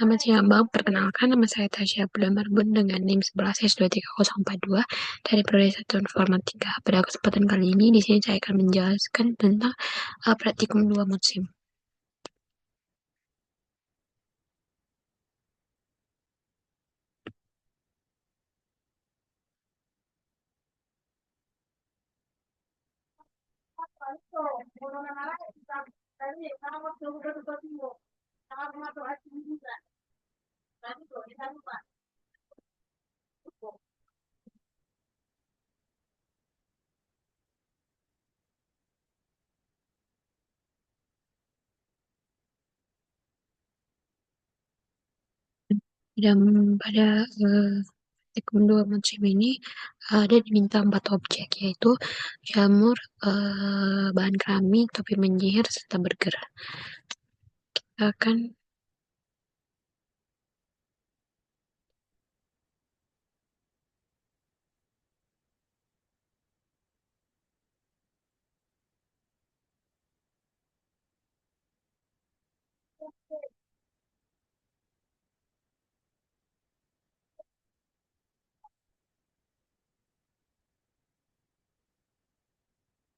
Selamat siang Bang, perkenalkan nama saya Tasya Bulan Marbun dengan NIM 11S23042 dari Prodi 1 Informatika. Pada kesempatan kali ini di sini saya akan menjelaskan tentang praktikum 2 musim. Dan pada praktikum 2 musim ini ada diminta 4 objek, yaitu jamur, bahan keramik, topi menyihir, serta burger. Kita akan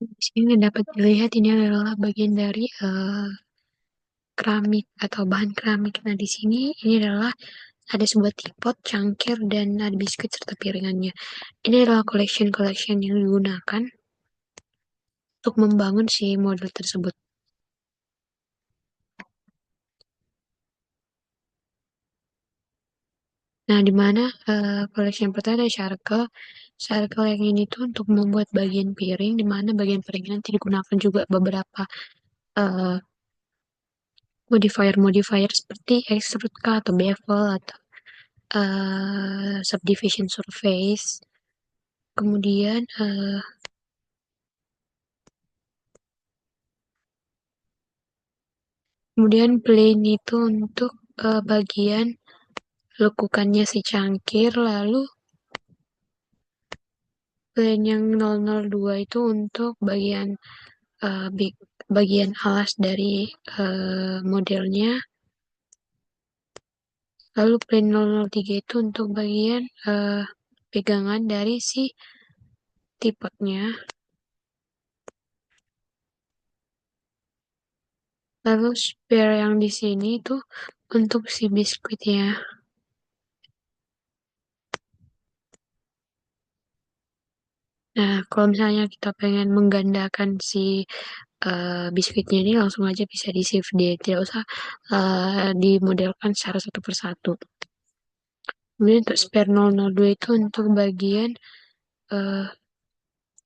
di sini dapat dilihat ini adalah bagian dari keramik atau bahan keramik. Nah, di sini ini adalah ada sebuah teapot, cangkir, dan ada biskuit serta piringannya. Ini adalah collection yang digunakan untuk membangun si model tersebut. Nah, di mana collection pertama ada circle. Circle yang ini tuh untuk membuat bagian piring, di mana bagian piring nanti digunakan juga beberapa eh, modifier seperti extrude cut atau bevel atau subdivision surface. Kemudian plane itu untuk bagian lekukannya si cangkir, lalu plane yang 002 itu untuk eh, bagian alas dari modelnya, lalu plane 003 itu untuk bagian pegangan dari si tipotnya, lalu spare yang di sini itu untuk si biskuitnya. Nah, kalau misalnya kita pengen menggandakan si biskuitnya ini langsung aja bisa di save deh, tidak usah dimodelkan secara satu persatu. Kemudian untuk spare 002 itu untuk bagian eh,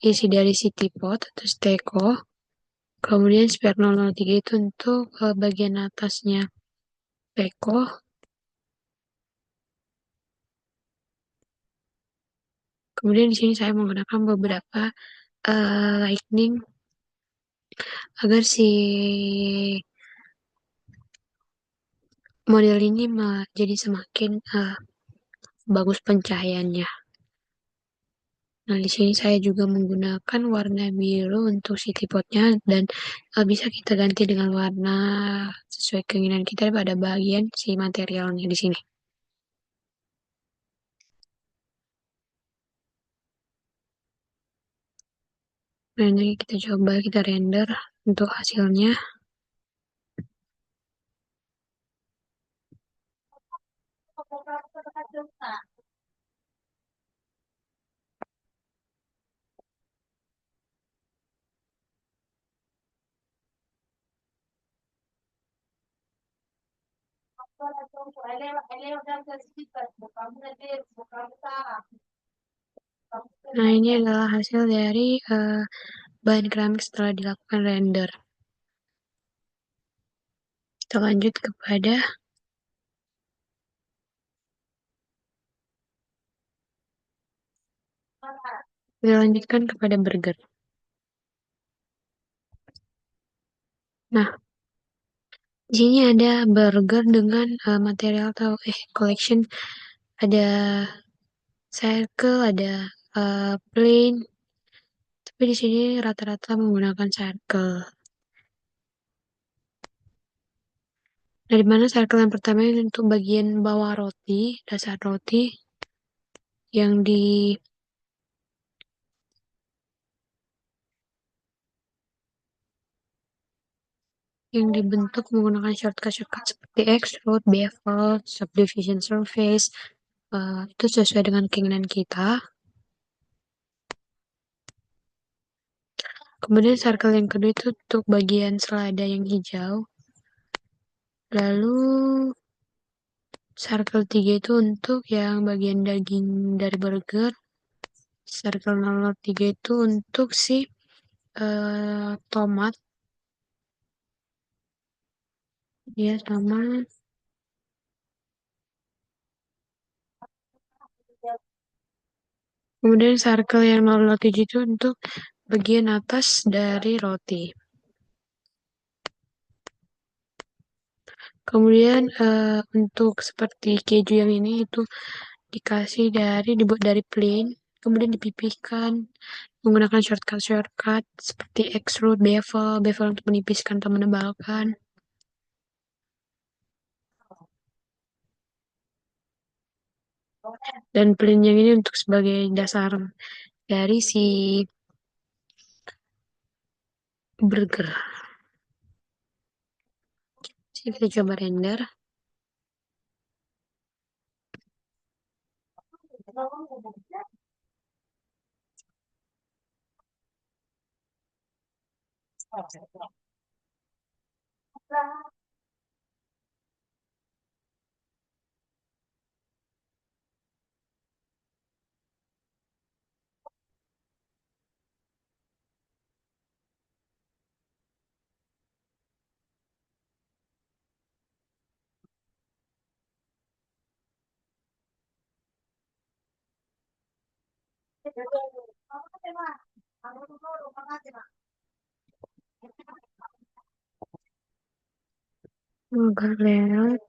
isi dari si teapot atau steko. Kemudian spare 003 itu untuk bagian atasnya steko. Kemudian di sini saya menggunakan beberapa lightning agar si model ini jadi semakin bagus pencahayaannya. Nah, di sini saya juga menggunakan warna biru untuk si tripodnya dan bisa kita ganti dengan warna sesuai keinginan kita pada bagian si materialnya di sini. Nah, ini kita coba kita render untuk hasilnya. Nah, ini adalah hasil dari bahan keramik setelah dilakukan render. Kita lanjut kepada kita lanjutkan kepada burger. Nah, di sini ada burger dengan material atau collection, ada circle, ada plain, tapi di sini rata-rata menggunakan circle. Dari mana circle yang pertama ini untuk bagian bawah roti, dasar roti yang di yang dibentuk menggunakan shortcut-shortcut seperti extrude, bevel, subdivision surface, itu sesuai dengan keinginan kita. Kemudian circle yang kedua itu untuk bagian selada yang hijau. Lalu circle 3 itu untuk yang bagian daging dari burger. Circle 003 itu untuk si tomat. Ya, tomat. Kemudian circle yang 007 itu untuk bagian atas dari roti. Kemudian untuk seperti keju yang ini itu dibuat dari plain, kemudian dipipihkan menggunakan shortcut seperti extrude, bevel untuk menipiskan atau menebalkan. Dan plain yang ini untuk sebagai dasar dari si burger. Jadi kita coba render. Agak lewat.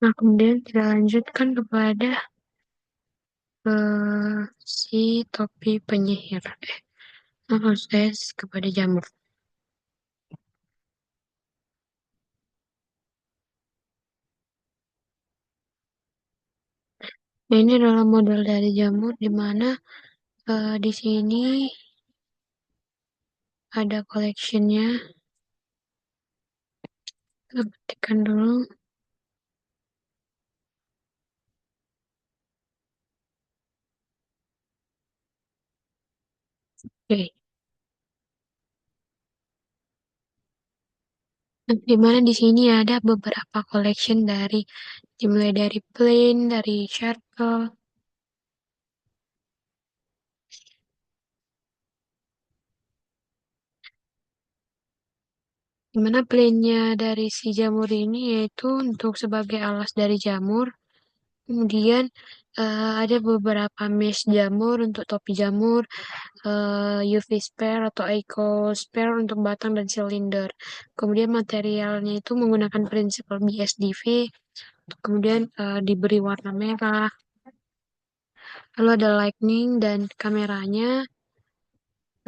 Nah, kemudian kita lanjutkan kepada si topi penyihir. Kepada jamur. Nah, ini adalah model dari jamur di mana di sini ada collectionnya. Kita ketikkan dulu. Oke. Nah, di mana di sini ada beberapa collection dari dimulai dari plain, dari circle, dimana plainnya dari si jamur ini yaitu untuk sebagai alas dari jamur. Kemudian ada beberapa mesh jamur untuk topi jamur, UV spare atau eco spare untuk batang dan silinder. Kemudian materialnya itu menggunakan prinsip BSDV, kemudian diberi warna merah. Lalu ada lightning dan kameranya.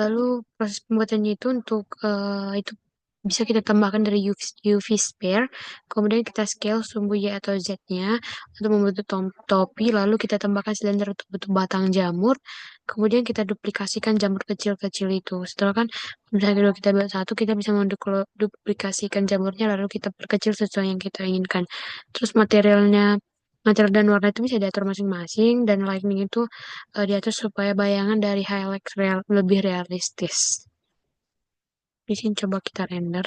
Lalu proses pembuatannya itu untuk itu bisa kita tambahkan dari UV spare, kemudian kita scale sumbu Y atau Z-nya untuk membentuk topi, lalu kita tambahkan silinder untuk bentuk batang jamur, kemudian kita duplikasikan jamur kecil-kecil itu. Setelah kan, misalnya kalau kita buat satu, kita bisa menduplikasikan jamurnya, lalu kita perkecil sesuai yang kita inginkan. Terus materialnya Material dan warna itu bisa diatur masing-masing dan lightning itu diatur supaya bayangan dari highlight lebih realistis. Di sini coba kita render.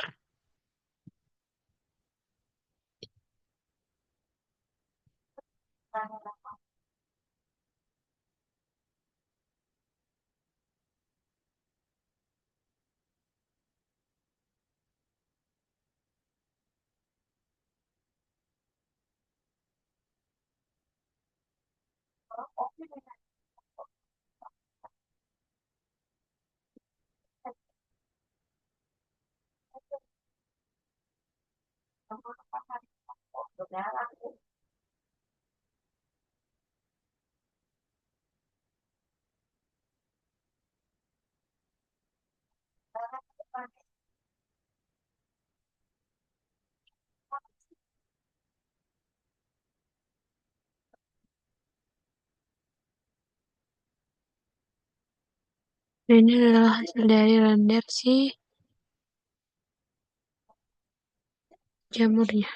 Nah, ini adalah hasil dari render si jamurnya.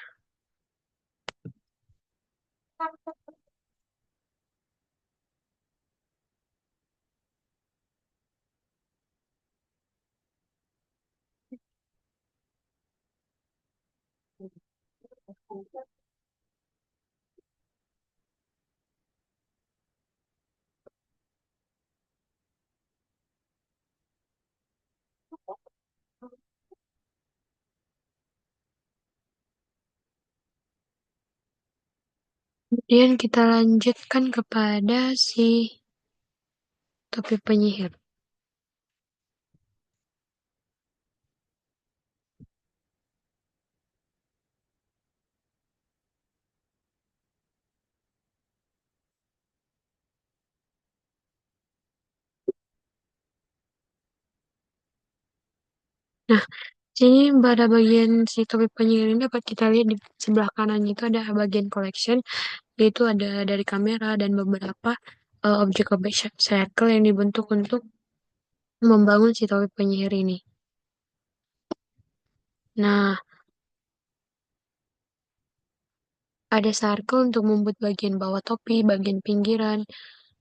Kemudian kita lanjutkan kepada si topi penyihir. Nah, sini pada bagian si topi penyihir ini dapat kita lihat di sebelah kanan itu ada bagian collection, yaitu ada dari kamera dan beberapa objek-objek circle yang dibentuk untuk membangun si topi penyihir ini. Nah, ada circle untuk membuat bagian bawah topi, bagian pinggiran,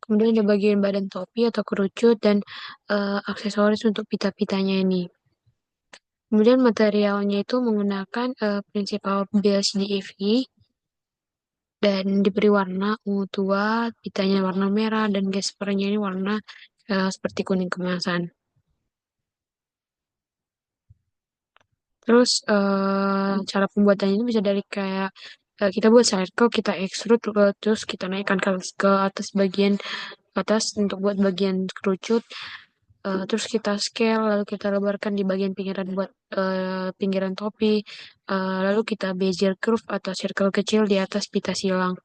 kemudian ada bagian badan topi atau kerucut, dan aksesoris untuk pita-pitanya ini. Kemudian materialnya itu menggunakan prinsipal BSD-EVE dan diberi warna ungu tua, pitanya warna merah, dan gaspernya ini warna seperti kuning kemasan. Terus cara pembuatannya ini bisa dari kayak kita buat circle, kita extrude, terus kita naikkan ke atas bagian atas untuk buat bagian kerucut. Terus kita scale, lalu kita lebarkan di bagian pinggiran buat pinggiran topi. Lalu kita bezier curve atau circle kecil di atas pita silang.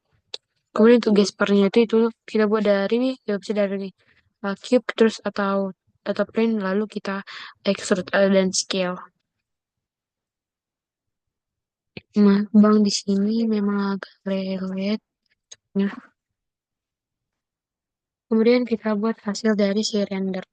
Kemudian untuk gespernya itu kita buat dari bisa dari cube terus atau plane, lalu kita extrude dan scale. Nah, bang di sini memang agak lelet. Nah, kemudian kita buat hasil dari si rendernya.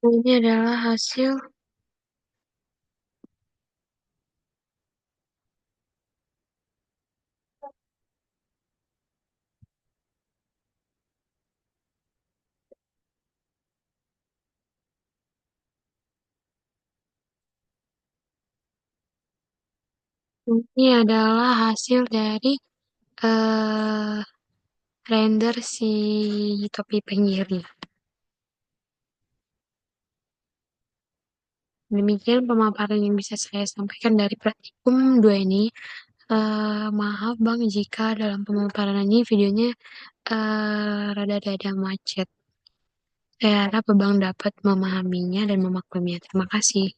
Nah, ini adalah hasil. Ini adalah hasil dari eh render si topi penyihirnya. Demikian pemaparan yang bisa saya sampaikan dari praktikum 2 ini. Maaf Bang jika dalam pemaparan ini videonya rada-rada macet. Saya harap Abang dapat memahaminya dan memakluminya. Terima kasih.